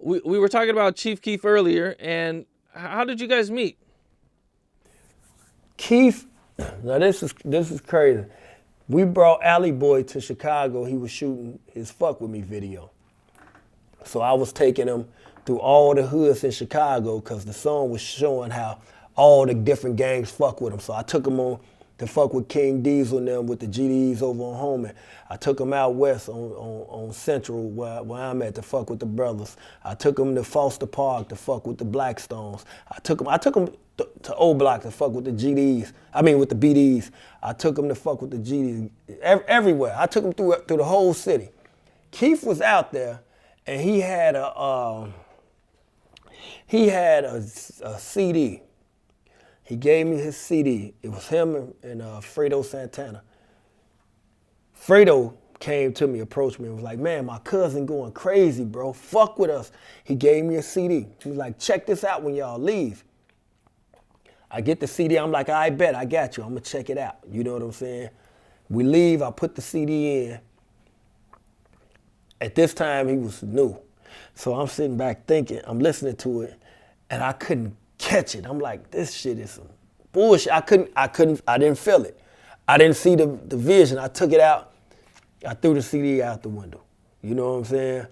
we were talking about Chief Keef earlier, and how did you guys meet? Keef, now this is crazy. We brought Alley Boy to Chicago. He was shooting his "Fuck With Me" video. So I was taking him through all the hoods in Chicago because the song was showing how all the different gangs fuck with him. So I took him on to fuck with King Diesel and them with the GDs over on Homan. I took him out west on Central where I'm at to fuck with the brothers. I took him to Foster Park to fuck with the Blackstones. I took him to O Block to fuck with the GDs. I mean with the BDs. I took him to fuck with the GDs everywhere. I took him through the whole city. Keef was out there and he had a CD. He gave me his CD. It was him and Fredo Santana. Fredo came to me, approached me, and was like, man, my cousin going crazy, bro. Fuck with us. He gave me a CD. He was like, check this out when y'all leave. I get the CD. I'm like, I bet, I got you. I'm going to check it out. You know what I'm saying? We leave. I put the CD in. At this time, he was new. So I'm sitting back thinking, I'm listening to it, and I couldn't catch it. I'm like, this shit is some bullshit. I didn't feel it. I didn't see the vision. I took it out. I threw the CD out the window. You know what I'm saying?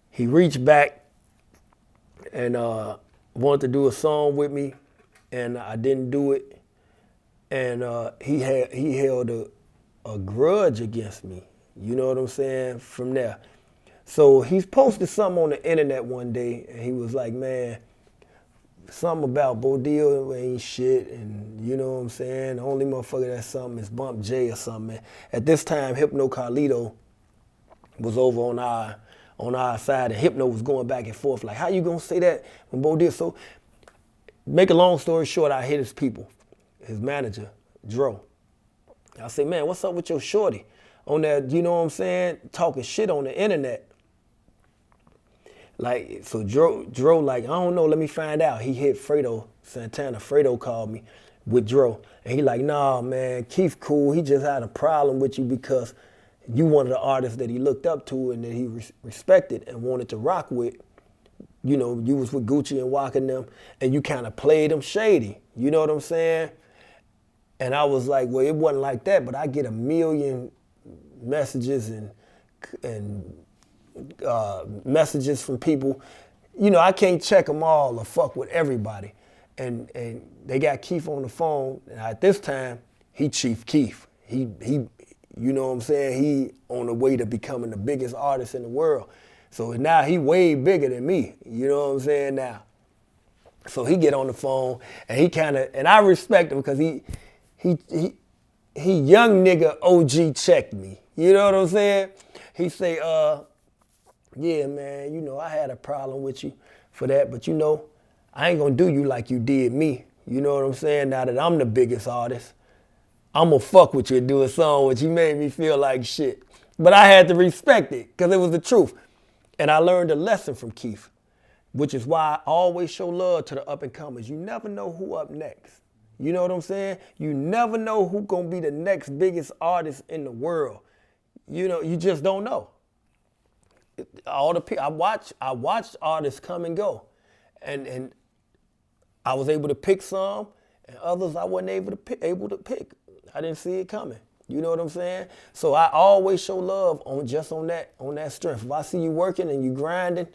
He reached back and wanted to do a song with me, and I didn't do it. And he held a grudge against me. You know what I'm saying? From there. So he posted something on the internet one day, and he was like, man, something about Bodil ain't shit, and you know what I'm saying? The only motherfucker that's something is Bump J or something. At this time, Hypno Carlito was over on our side, and Hypno was going back and forth, like, how you gonna say that when Bodil? So, make a long story short, I hit his people, his manager, Dro. I say, man, what's up with your shorty? On that, you know what I'm saying? Talking shit on the internet. Like, so Dro, like, I don't know, let me find out. He hit Fredo Santana. Fredo called me with Dro. And he like, nah, man, Keef cool. He just had a problem with you because you one of the artists that he looked up to and that he respected and wanted to rock with. You know, you was with Gucci and Waka and them, and you kind of played them shady. You know what I'm saying? And I was like, well, it wasn't like that, but I get a million messages and messages from people. You know, I can't check them all or fuck with everybody. And they got Keef on the phone, and at this time, he Chief Keef. He, you know what I'm saying? He on the way to becoming the biggest artist in the world. So now he way bigger than me. You know what I'm saying now? So he get on the phone, and he kind of, and I respect him because he young nigga OG checked me. You know what I'm saying? He say, yeah, man, you know, I had a problem with you for that, but you know, I ain't gonna do you like you did me. You know what I'm saying? Now that I'm the biggest artist, I'm gonna fuck with you and do a song which you made me feel like shit. But I had to respect it, because it was the truth. And I learned a lesson from Keef, which is why I always show love to the up and comers. You never know who up next. You know what I'm saying? You never know who gonna be the next biggest artist in the world. You know, you just don't know. All the I watched artists come and go, and I was able to pick some, and others I wasn't able to pick. I didn't see it coming. You know what I'm saying? So I always show love on that strength. If I see you working and you grinding,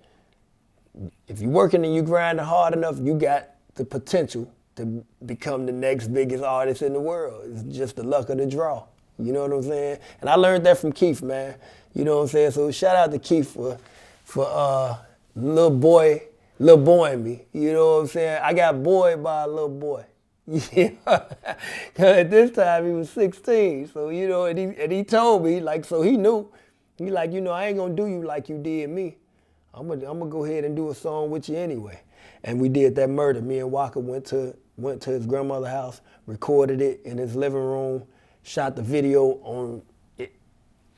if you working and you grinding hard enough, you got the potential to become the next biggest artist in the world. It's just the luck of the draw. You know what I'm saying? And I learned that from Keef, man. You know what I'm saying? So shout out to Keef for little boy in me. You know what I'm saying? I got boyed by a little boy. Yeah. Cause at this time he was 16. So, you know, and he told me, like, so he knew. He like, you know, I ain't gonna do you like you did me. I'm gonna go ahead and do a song with you anyway. And we did that murder. Me and Waka went to his grandmother's house, recorded it in his living room, shot the video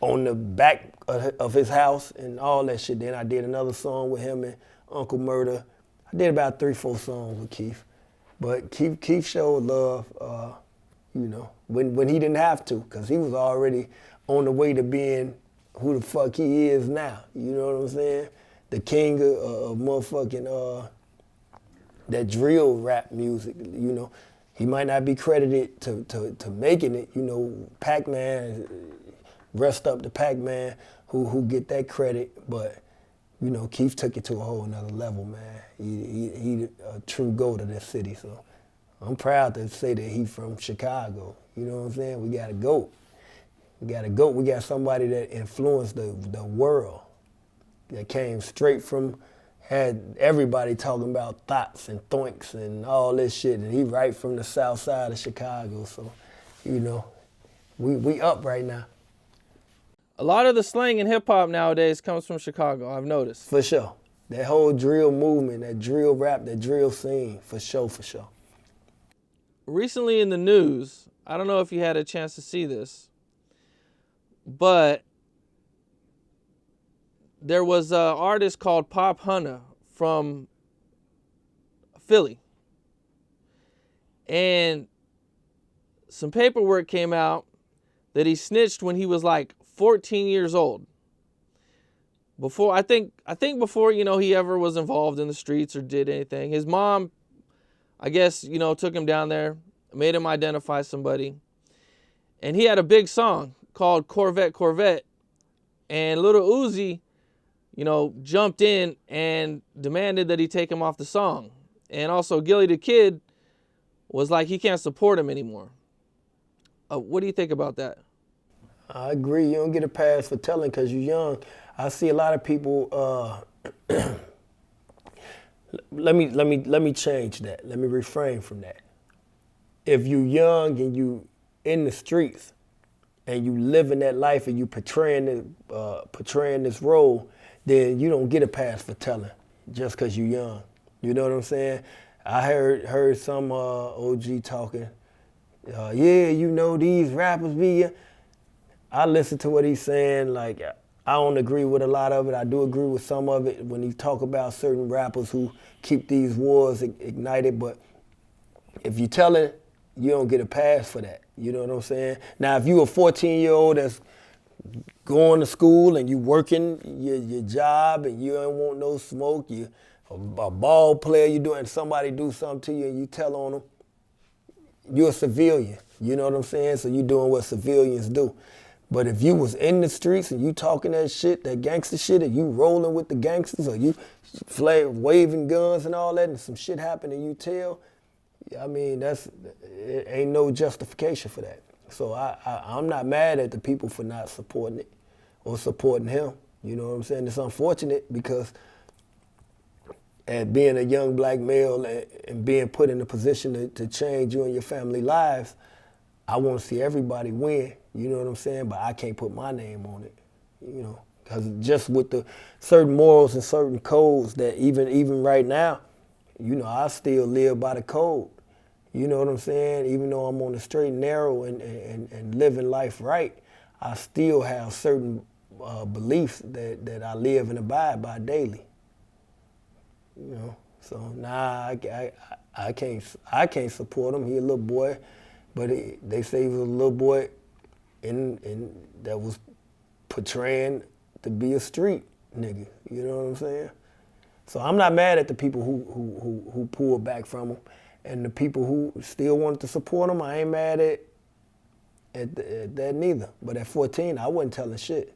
on the back of his house and all that shit. Then I did another song with him and Uncle Murder. I did about 3-4 songs with Keef. But Keef showed love, you know, when he didn't have to, because he was already on the way to being who the fuck he is now. You know what I'm saying? the king of motherfucking that drill rap music. You know, he might not be credited to making it. You know, Pac-Man, rest up to Pac-Man who get that credit, but you know, Keef took it to a whole nother level, man. He a true GOAT of this city, so I'm proud to say that he from Chicago. You know what I'm saying? We got a GOAT. We got a GOAT. We got somebody that influenced the world, that came straight from, had everybody talking about thoughts and thoinks and all this shit, and he right from the south side of Chicago, so, you know, we up right now. A lot of the slang in hip hop nowadays comes from Chicago, I've noticed. For sure. That whole drill movement, that drill rap, that drill scene, for sure, for sure. Recently in the news, I don't know if you had a chance to see this, but there was an artist called Pop Hunter from Philly. And some paperwork came out that he snitched when he was like 14 years old. Before I think before, you know, he ever was involved in the streets or did anything. His mom, I guess, you know, took him down there, made him identify somebody. And he had a big song called Corvette, Corvette. And Little Uzi, you know, jumped in and demanded that he take him off the song. And also Gilly the Kid was like, he can't support him anymore. What do you think about that? I agree. You don't get a pass for telling because you're young. I see a lot of people. Let me change that. Let me refrain from that. If you young and you in the streets and you living that life and you portraying this role, then you don't get a pass for telling just because you young. You know what I'm saying? I heard some OG talking. Yeah, you know these rappers be. I listen to what he's saying. Like, I don't agree with a lot of it. I do agree with some of it when he talk about certain rappers who keep these wars ignited. But if you tell it, you don't get a pass for that. You know what I'm saying? Now, if you a 14-year-old that's going to school and you working your job and you don't want no smoke, you a ball player, you doing somebody do something to you and you tell on them, you're a civilian. You know what I'm saying? So you doing what civilians do. But if you was in the streets and you talking that shit, that gangster shit, and you rolling with the gangsters or you waving guns and all that and some shit happen and you tell, I mean, it ain't no justification for that. So I'm not mad at the people for not supporting it or supporting him. You know what I'm saying? It's unfortunate because at being a young black male and being put in a position to change you and your family lives, I want to see everybody win. You know what I'm saying? But I can't put my name on it, you know, because just with the certain morals and certain codes that even right now, you know, I still live by the code. You know what I'm saying? Even though I'm on the straight and narrow and living life right, I still have certain beliefs that I live and abide by daily. You know, so nah, I can't support him. He a little boy, but they say he was a little boy in that was portraying to be a street nigga. You know what I'm saying? So I'm not mad at the people who pulled back from him, and the people who still wanted to support him. I ain't mad at that neither. But at 14, I wasn't telling shit.